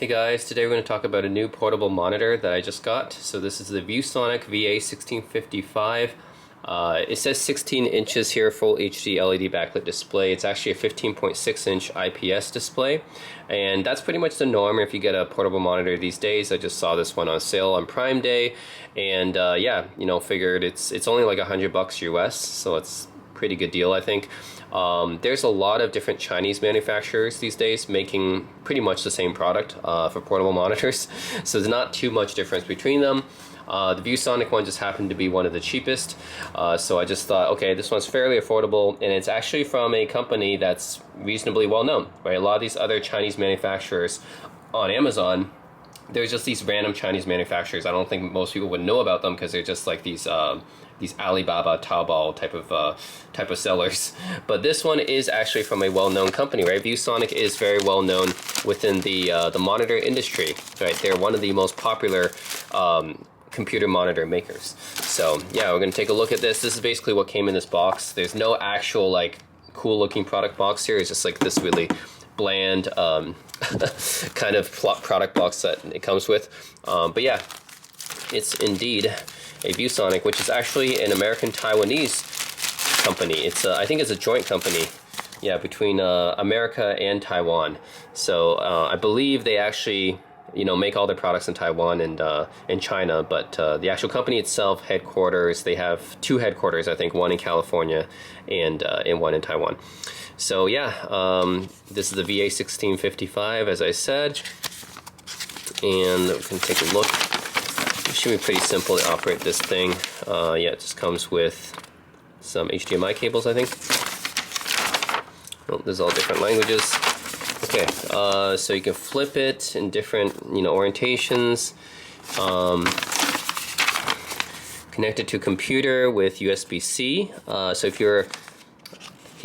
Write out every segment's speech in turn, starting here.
Hey guys, today we're going to talk about a new portable monitor that I just got. So this is the ViewSonic VA1655. It says 16 inches here, full HD LED backlit display. It's actually a 15.6 inch IPS display, and that's pretty much the norm if you get a portable monitor these days. I just saw this one on sale on Prime Day, and yeah, figured it's only like $100 US, so it's a pretty good deal, I think. There's a lot of different Chinese manufacturers these days making pretty much the same product for portable monitors, so there's not too much difference between them. The ViewSonic one just happened to be one of the cheapest, so I just thought, okay, this one's fairly affordable, and it's actually from a company that's reasonably well known, right? A lot of these other Chinese manufacturers on Amazon, there's just these random Chinese manufacturers. I don't think most people would know about them because they're just like these Alibaba, Taobao type of sellers. But this one is actually from a well-known company, right? ViewSonic is very well known within the monitor industry, right? They're one of the most popular computer monitor makers. So yeah, we're gonna take a look at this. This is basically what came in this box. There's no actual like cool looking product box here. It's just like this really bland kind of product box that it comes with. But yeah, it's indeed a ViewSonic, which is actually an American-Taiwanese company. It's I think it's a joint company, yeah, between America and Taiwan. So I believe they actually make all their products in Taiwan and in China, but the actual company itself, headquarters, they have two headquarters, I think, one in California and one in Taiwan. So yeah, this is the VA1655, as I said, and we can take a look. It should be pretty simple to operate this thing. Yeah, it just comes with some HDMI cables, I think. Oh, there's all different languages. Okay, so you can flip it in different orientations. Connected to computer with USB-C. So if you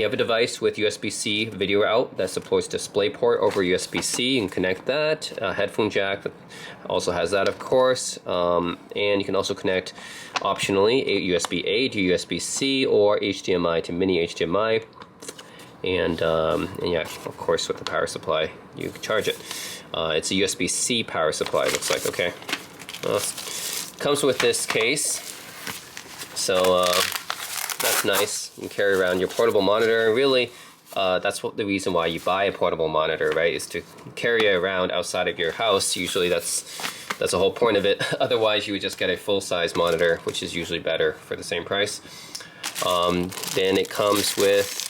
have a device with USB-C video out that supports DisplayPort over USB-C, you can connect that. Headphone jack also has that, of course. And you can also connect, optionally, USB-A to USB-C or HDMI to mini HDMI. And yeah, of course, with the power supply, you can charge it. It's a USB-C power supply, it looks like, okay. Comes with this case. So that's nice. You can carry around your portable monitor. Really, that's the reason why you buy a portable monitor, right? Is to carry it around outside of your house. Usually that's the whole point of it. Otherwise, you would just get a full-size monitor, which is usually better for the same price. Then it comes with,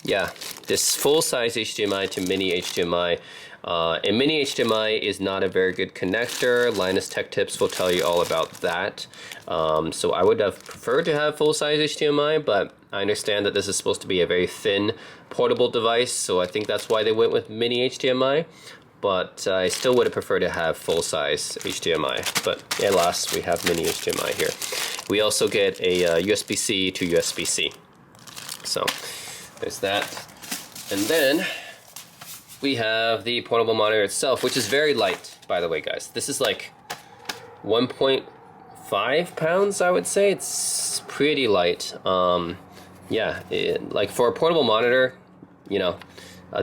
yeah, this full-size HDMI to mini HDMI. And mini HDMI is not a very good connector. Linus Tech Tips will tell you all about that. So I would have preferred to have full-size HDMI, but I understand that this is supposed to be a very thin portable device, so I think that's why they went with mini HDMI. But I still would have preferred to have full-size HDMI. But at last, we have mini HDMI here. We also get a USB-C to USB-C. So there's that. And then we have the portable monitor itself, which is very light, by the way, guys. This is like 1.5 pounds, I would say. It's pretty light. Yeah, like for a portable monitor,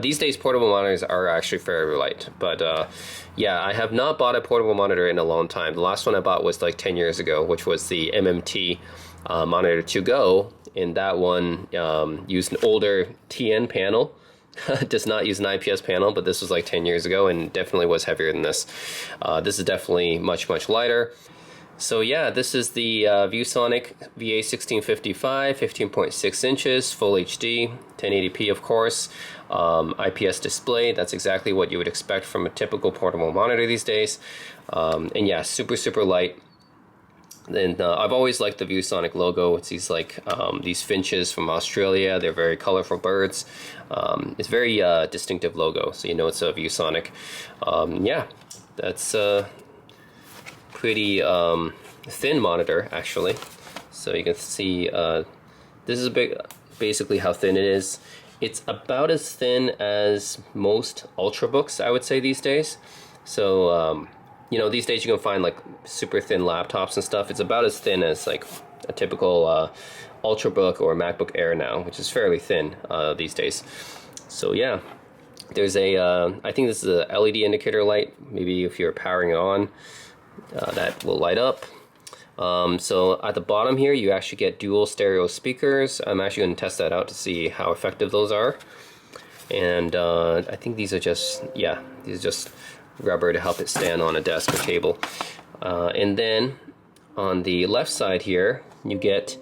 these days portable monitors are actually very light. But yeah, I have not bought a portable monitor in a long time. The last one I bought was like 10 years ago, which was the MMT Monitor2Go. And that one used an older TN panel. Does not use an IPS panel, but this was like 10 years ago and definitely was heavier than this. This is definitely much, much lighter. So yeah, this is the ViewSonic VA1655, 15.6 inches, full HD, 1080p of course, IPS display. That's exactly what you would expect from a typical portable monitor these days. And yeah, super, super light. And I've always liked the ViewSonic logo. It's these like these finches from Australia. They're very colorful birds. It's very distinctive logo, so it's a ViewSonic. Yeah, that's a pretty thin monitor actually. So you can see this is basically how thin it is. It's about as thin as most Ultrabooks, I would say, these days. So these days you can find like super thin laptops and stuff. It's about as thin as like a typical Ultrabook or MacBook Air now, which is fairly thin these days. So yeah, There's a, I think this is a LED indicator light. Maybe if you're powering it on, that will light up. So at the bottom here, you actually get dual stereo speakers. I'm actually going to test that out to see how effective those are. And I think these are just, yeah, these are just rubber to help it stand on a desk or table. And then on the left side here, you get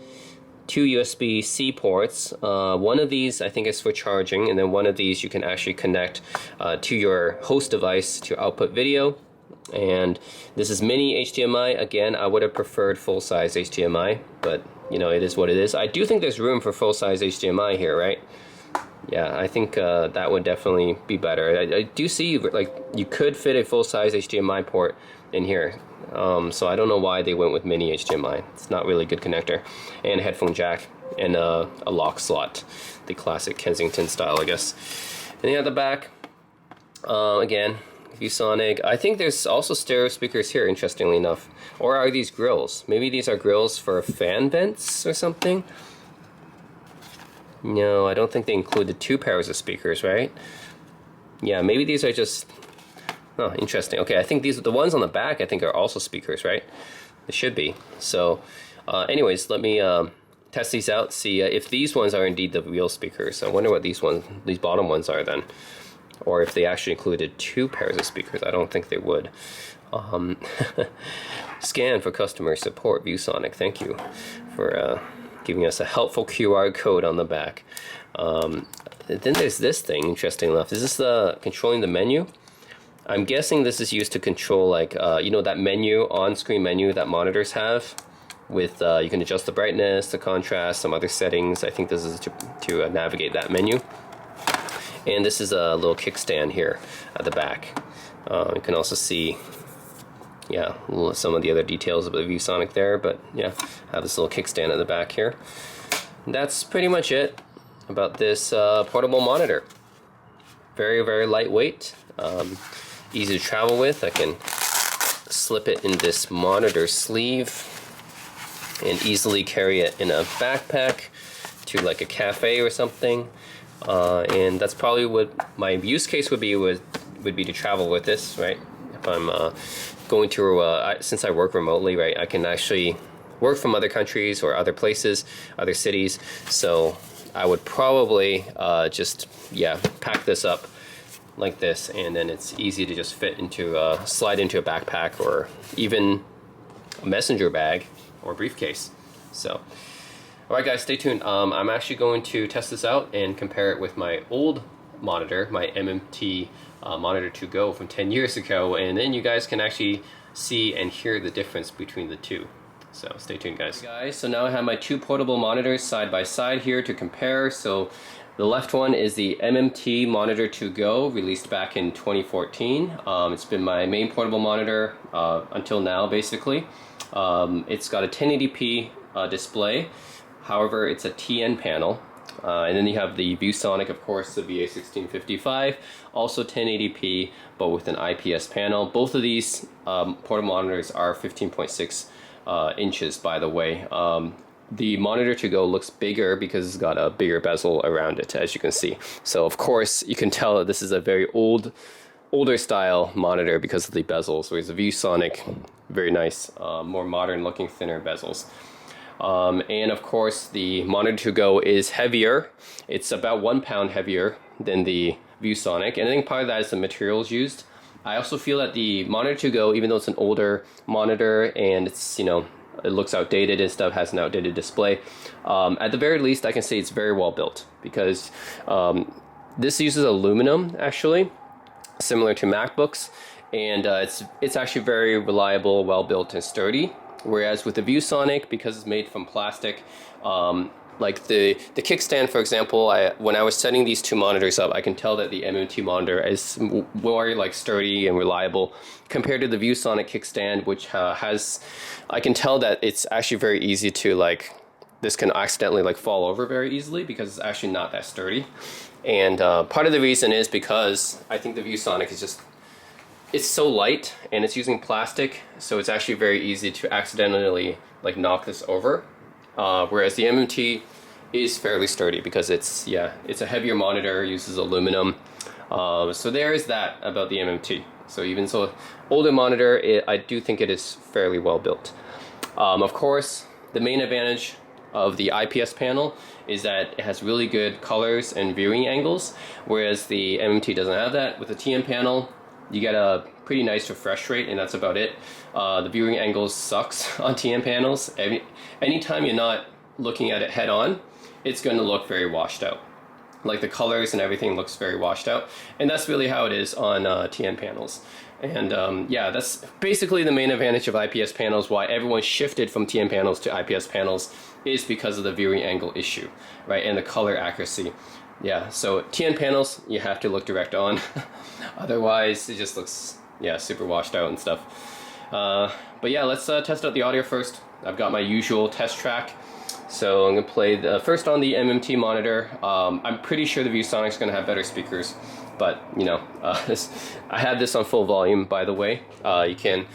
two USB-C ports. One of these I think is for charging, and then one of these you can actually connect to your host device to output video. And this is mini HDMI. Again, I would have preferred full-size HDMI, but you know, it is what it is. I do think there's room for full-size HDMI here, right? Yeah, I think that would definitely be better. I do see like you could fit a full-size HDMI port in here. So I don't know why they went with mini HDMI. It's not really a good connector. And a headphone jack and a lock slot, the classic Kensington style, I guess. And then at the back, again, ViewSonic. I think there's also stereo speakers here, interestingly enough. Or are these grills? Maybe these are grills for fan vents or something? No, I don't think they included two pairs of speakers, right? Yeah, maybe these are just... Oh, interesting. Okay, I think these are the ones on the back, I think are also speakers, right? They should be. So, anyways, let me test these out, see if these ones are indeed the real speakers. I wonder what these bottom ones are then. Or if they actually included two pairs of speakers. I don't think they would. Scan for customer support, ViewSonic. Thank you for giving us a helpful QR code on the back. Then there's this thing, interesting enough. Is this controlling the menu? I'm guessing this is used to control, like, you know, that menu, on-screen menu that monitors have with, you can adjust the brightness, the contrast, some other settings. I think this is to navigate that menu. And this is a little kickstand here at the back. You can also see, yeah, some of the other details of the ViewSonic there, but yeah, I have this little kickstand at the back here. And that's pretty much it about this portable monitor. Very, very lightweight. Easy to travel with. I can slip it in this monitor sleeve and easily carry it in a backpack to like a cafe or something. And that's probably what my use case would be to travel with this, right? If I'm going to, since I work remotely, right, I can actually work from other countries or other places, other cities. So I would probably just, yeah, pack this up like this, and then it's easy to just fit into slide into a backpack or even a messenger bag or briefcase. So alright guys, stay tuned. I'm actually going to test this out and compare it with my old monitor, my MMT Monitor2Go from 10 years ago, and then you guys can actually see and hear the difference between the two. So stay tuned guys. So now I have my two portable monitors side by side here to compare. So the left one is the MMT Monitor2Go, released back in 2014. It's been my main portable monitor until now, basically. It's got a 1080p display. However, it's a TN panel. And then you have the ViewSonic, of course, the VA1655, also 1080p, but with an IPS panel. Both of these portable monitors are 15.6 inches, by the way. The Monitor2Go looks bigger because it's got a bigger bezel around it, as you can see. So, of course, you can tell that this is a very older style monitor because of the bezels, whereas the ViewSonic, very nice, more modern looking, thinner bezels. And of course the Monitor2Go is heavier. It's about 1 pound heavier than the ViewSonic, and I think part of that is the materials used. I also feel that the Monitor2Go, even though it's an older monitor and it's, you know, it looks outdated and stuff, has an outdated display, at the very least I can say it's very well built, because this uses aluminum actually, similar to MacBooks, and it's actually very reliable, well built and sturdy. Whereas with the ViewSonic, because it's made from plastic, like the kickstand, for example, when I was setting these two monitors up, I can tell that the MMT monitor is more like sturdy and reliable compared to the ViewSonic kickstand, which I can tell that it's actually very easy to, like, this can accidentally like fall over very easily because it's actually not that sturdy. And part of the reason is because I think the ViewSonic is just, it's so light and it's using plastic, so it's actually very easy to accidentally like knock this over. Whereas the MMT is fairly sturdy because it's a heavier monitor, uses aluminum. So there is that about the MMT. So even so, older monitor, I do think it is fairly well built. Of course, the main advantage of the IPS panel is that it has really good colors and viewing angles, whereas the MMT doesn't have that. With the TN panel, you get a pretty nice refresh rate, and that's about it. The viewing angles sucks on TN panels. Anytime you're not looking at it head on, it's going to look very washed out. Like the colors and everything looks very washed out, and that's really how it is on TN panels. And yeah, that's basically the main advantage of IPS panels. Why everyone shifted from TN panels to IPS panels is because of the viewing angle issue, right, and the color accuracy. Yeah, so TN panels, you have to look direct on. Otherwise, it just looks, yeah, super washed out and stuff. But yeah, let's test out the audio first. I've got my usual test track. So I'm going to play first on the MMT monitor. I'm pretty sure the ViewSonic's going to have better speakers. But, you know, I have this on full volume, by the way. You can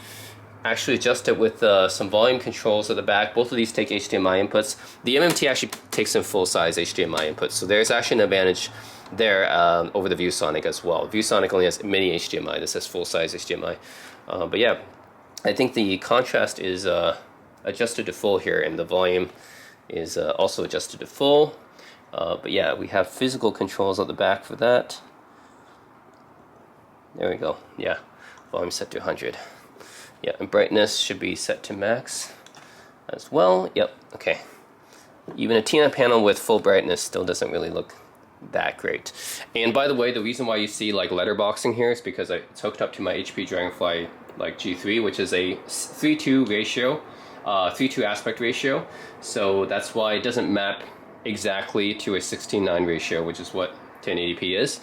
actually adjust it with some volume controls at the back. Both of these take HDMI inputs. The MMT actually takes in full-size HDMI inputs. So there's actually an advantage there over the ViewSonic as well. ViewSonic only has mini HDMI. This has full-size HDMI. But yeah, I think the contrast is adjusted to full here, and the volume is also adjusted to full. But yeah, we have physical controls at the back for that. There we go. Yeah, volume set to 100. Yeah, and brightness should be set to max as well. Yep, okay. Even a TN panel with full brightness still doesn't really look that great. And by the way, the reason why you see like letterboxing here is because it's hooked up to my HP Dragonfly like G3, which is a 3:2 ratio, 3:2 aspect ratio. So that's why it doesn't map exactly to a 16:9 ratio, which is what 1080p is.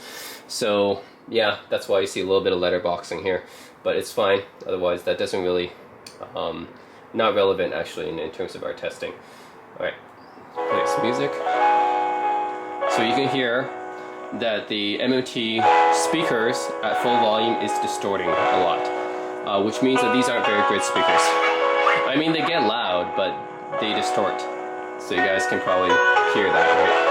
So yeah, that's why you see a little bit of letterboxing here, but it's fine. Otherwise, that doesn't really, not relevant actually in terms of our testing. All right, play some music. So you can hear that the MMT speakers at full volume is distorting a lot, which means that these aren't very good speakers. I mean, they get loud, but they distort. So you guys can probably hear that, right?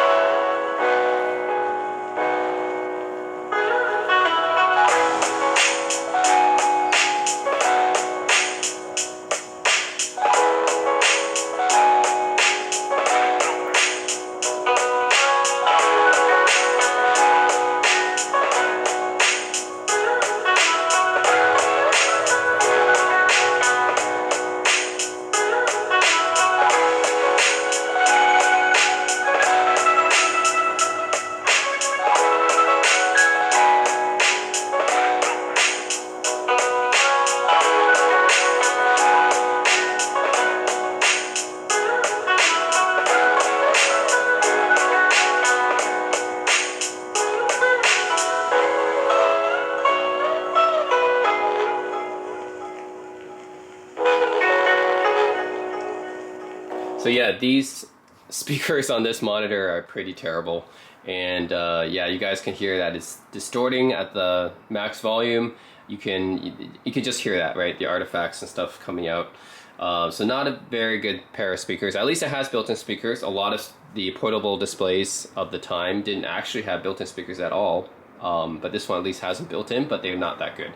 So yeah, these speakers on this monitor are pretty terrible, and yeah, you guys can hear that it's distorting at the max volume. You can just hear that, right? The artifacts and stuff coming out. So not a very good pair of speakers. At least it has built-in speakers. A lot of the portable displays of the time didn't actually have built-in speakers at all, but this one at least has them built in, but they're not that good.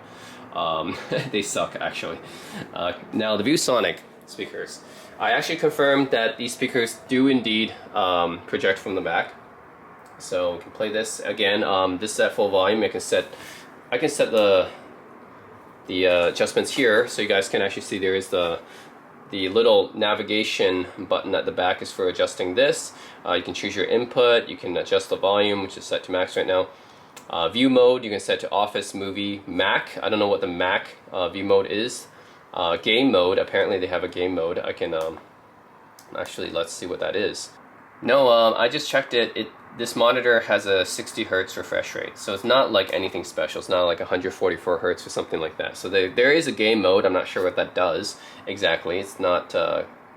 They suck actually. Now the ViewSonic speakers. I actually confirmed that these speakers do indeed project from the back. So we can play this again. This is at full volume. I can set the adjustments here, so you guys can actually see there is the little navigation button at the back is for adjusting this. You can choose your input. You can adjust the volume, which is set to max right now. View mode, you can set to Office, Movie, Mac. I don't know what the Mac view mode is. Game mode, apparently they have a game mode. I can actually, let's see what that is. No, I just checked it. This monitor has a 60 Hz refresh rate, so it's not like anything special. It's not like 144 Hz or something like that. So there is a game mode. I'm not sure what that does exactly. It's not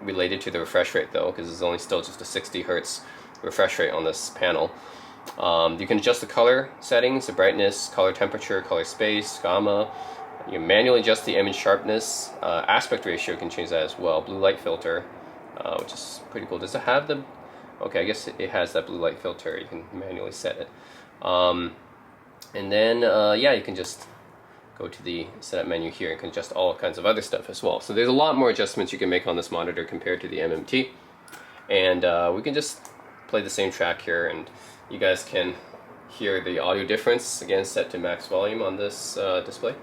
related to the refresh rate though, because it's only still just a 60 Hz refresh rate on this panel. You can adjust the color settings, the brightness, color temperature, color space, gamma. You can manually adjust the image sharpness. Aspect ratio can change that as well. Blue light filter, which is pretty cool. Does it have the... Okay, I guess it has that blue light filter. You can manually set it. And then yeah, you can just go to the setup menu here and can adjust all kinds of other stuff as well. So there's a lot more adjustments you can make on this monitor compared to the MMT. And we can just play the same track here, and you guys can hear the audio difference, again set to max volume on this display.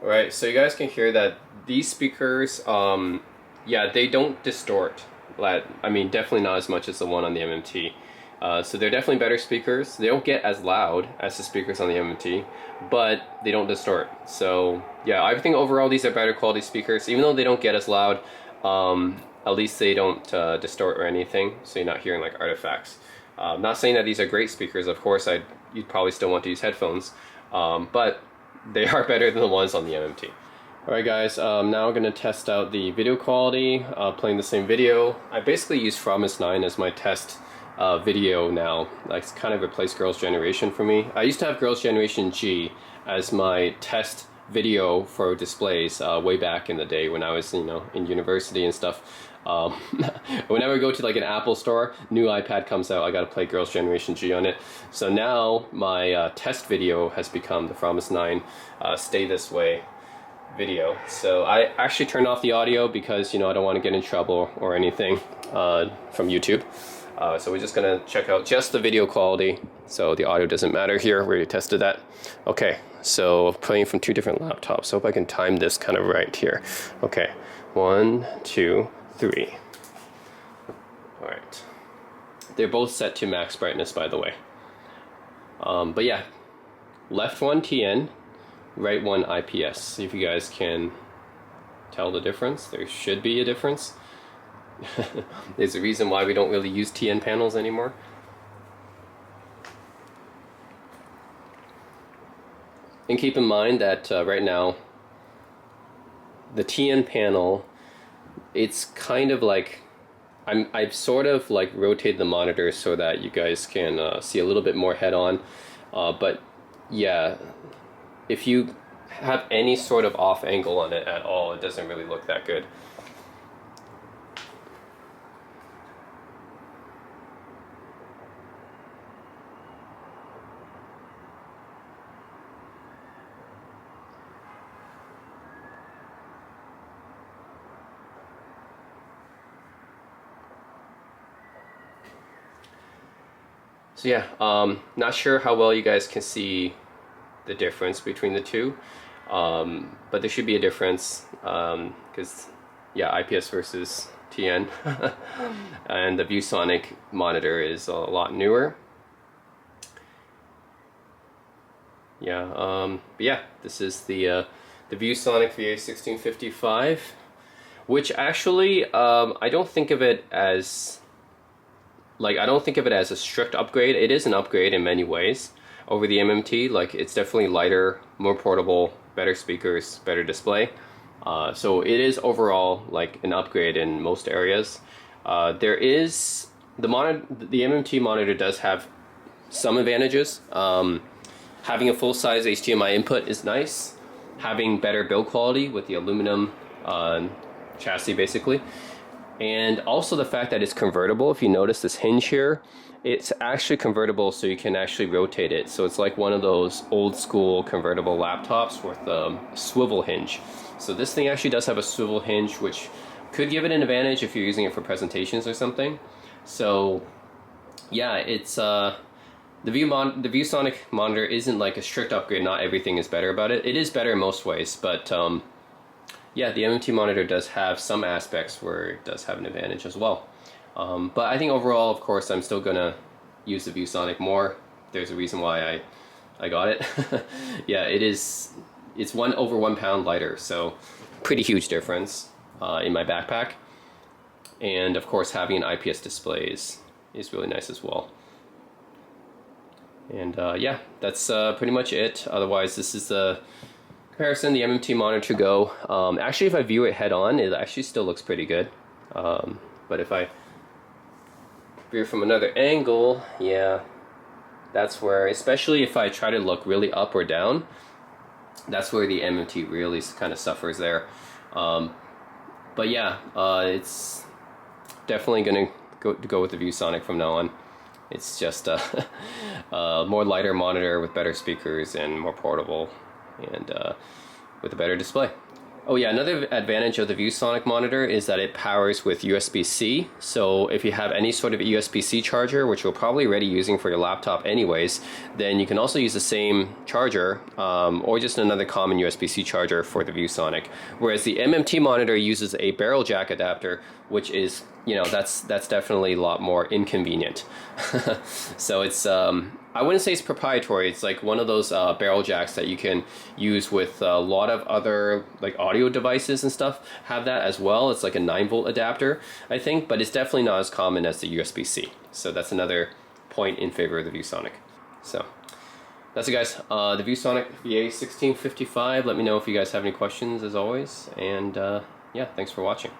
Right, so you guys can hear that these speakers, yeah, they don't distort. I mean, definitely not as much as the one on the MMT. So they're definitely better speakers. They don't get as loud as the speakers on the MMT, but they don't distort. So yeah, I think overall these are better quality speakers. Even though they don't get as loud, at least they don't distort or anything, so you're not hearing like artifacts. Not saying that these are great speakers. Of course, you'd probably still want to use headphones, but they are better than the ones on the MMT. Alright guys, now I'm going to test out the video quality, playing the same video. I basically use Promise 9 as my test video now. It's kind of replaced Girls' Generation for me. I used to have Girls' Generation G as my test video for displays way back in the day when I was, in university and stuff. Whenever I go to like an Apple store, new iPad comes out, I gotta play Girls' Generation G on it. So now my test video has become the Promise 9 Stay This Way video. So I actually turned off the audio because I don't want to get in trouble or anything from YouTube. So we're just gonna check out just the video quality. So the audio doesn't matter here. We already tested that. Okay, so playing from two different laptops. Hope I can time this kind of right here. Okay, 1, 2, 3. All right. They're both set to max brightness, by the way. But yeah, left one TN, right one IPS. See if you guys can tell the difference. There should be a difference. There's a reason why we don't really use TN panels anymore. And keep in mind that right now, the TN panel, it's kind of like, I've sort of like rotated the monitor so that you guys can see a little bit more head on. But yeah, if you have any sort of off angle on it at all, it doesn't really look that good. So yeah, not sure how well you guys can see the difference between the two, but there should be a difference because yeah, IPS versus TN and the ViewSonic monitor is a lot newer. Yeah, but yeah, this is the ViewSonic VA1655, which actually I don't think of it as I don't think of it as a strict upgrade. It is an upgrade in many ways over the MMT. Like, it's definitely lighter, more portable, better speakers, better display. So it is overall like an upgrade in most areas. There is the MMT monitor does have some advantages. Having a full-size HDMI input is nice. Having better build quality with the aluminum chassis, basically. And also the fact that it's convertible. If you notice this hinge here, it's actually convertible, so you can actually rotate it. So it's like one of those old school convertible laptops with a swivel hinge. So this thing actually does have a swivel hinge, which could give it an advantage if you're using it for presentations or something. So yeah, it's the ViewSonic monitor isn't like a strict upgrade. Not everything is better about it. It is better in most ways, but yeah, the MMT monitor does have some aspects where it does have an advantage as well. But I think overall, of course, I'm still gonna use the ViewSonic more. There's a reason why I got it. Yeah, it's over 1 pound lighter, so pretty huge difference in my backpack. And of course, having an IPS display is really nice as well. And yeah, that's pretty much it. Otherwise, this is the comparison, the MMT Monitor2Go. Actually, if I view it head on, it actually still looks pretty good. But if I view it from another angle, yeah, that's where, especially if I try to look really up or down, that's where the MMT really kind of suffers there. But yeah, it's definitely going to go with the ViewSonic from now on. It's just a more lighter monitor with better speakers and more portable, and with a better display. Oh yeah, another advantage of the ViewSonic monitor is that it powers with USB-C. So if you have any sort of USB-C charger, which you're probably already using for your laptop anyways, then you can also use the same charger or just another common USB-C charger for the ViewSonic. Whereas the MMT monitor uses a barrel jack adapter, which is, you know, that's definitely a lot more inconvenient. So it's I wouldn't say it's proprietary. It's like one of those barrel jacks that you can use with a lot of other like audio devices and stuff have that as well. It's like a 9-volt adapter, I think, but it's definitely not as common as the USB-C. So that's another point in favor of the ViewSonic. So that's it, guys. The ViewSonic VA1655. Let me know if you guys have any questions as always. And yeah, thanks for watching.